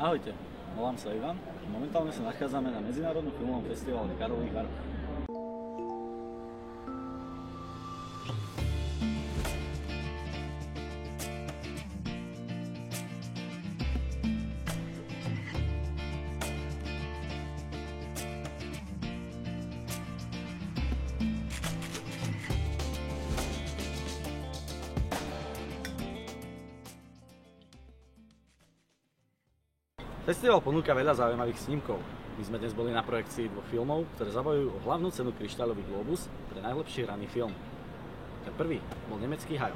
Ahojte, volám sa Ivan. Momentálne sa nachádzame na Medzinárodnom filmovom festivale Karlových Varov. Festival ponúka veľa zaujímavých snímkov. My sme dnes boli na projekcii dvoch filmov, ktoré zabojujú o hlavnú cenu Kryštáľový glóbus pre najlepší hraný film. Ten prvý bol Nemecký hajl.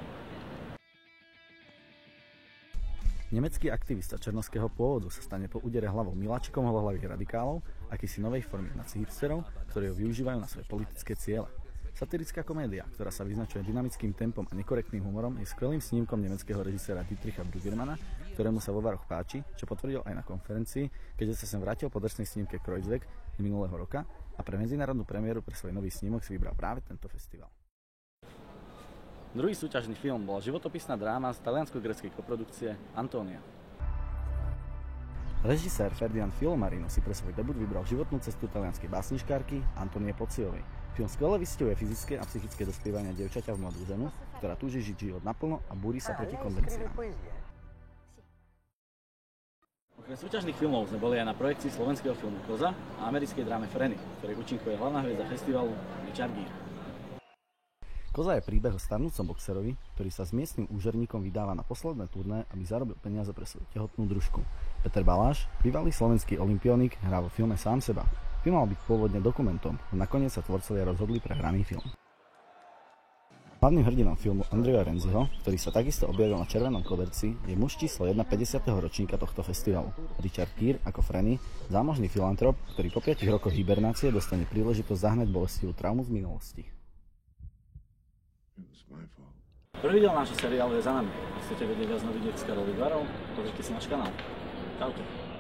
Nemecký aktivista černovského pôvodu sa stane po údere hlavou miláčikom holohlavých radikálov, akýsi novej formy nacihipsterov, ktorí ho využívajú na svoje politické ciele. Satirická komédia, ktorá sa vyznačuje dynamickým tempom a nekorektným humorom, je skvelým snímkom nemeckého režiséra Dietricha Brüggemana, ktorému sa vo Varoch páči, čo potvrdil aj na konferencii, keďže sa sem vrátil po drsnej snímke Kreuzweg minulého roka a pre medzinárodnú premiéru pre svoj nový snímok si vybral práve tento festival. Druhý súťažný film bola životopisná dráma z taliansko-gréckej koprodukcie Antónia. Režisér Ferdinand Filomarino si pre svoj debut vybral životnú cestu talianskej básničkárky Antonie Poziovej. Film skvele vystihuje fyzické a psychické dospievania dievčaťa v mladú ženu, ktorá túži žiť život naplno a búri sa proti konvenciám. Okrem súťažných filmov sme boli aj na projekcii slovenského filmu Koza a americkej dráme Franny, ktorej účinkuje hlavná hviezda festivalu Richard Gere. Koza je príbeh o starnúcom boxerovi, ktorý sa s miestnym úžerníkom vydáva na posledné turné, aby zarobil peniaze pre svoju tehotnú družku. Peter Baláš, bývalý slovenský olympionik, hrá vo filme sám seba. Film mal byť pôvodne dokumentom, no nakoniec sa tvorcovia rozhodli pre hraný film. Hlavným hrdinom filmu Andreja Renziho, ktorý sa takisto objavil na červenom koberci, je muž číslo 1 50. ročníka tohto festivalu. Richard Gere ako Franny, zámožný filantrop, ktorý po 5 rokoch hibernácie dostane príležitosť zahnať bolestivú traumu z minulosti. Prvý diel nášho seriálu je za nami. Ak chcete vedieť viac novidiek z Karlových Varov, pozrite si náš kanál. Čaute.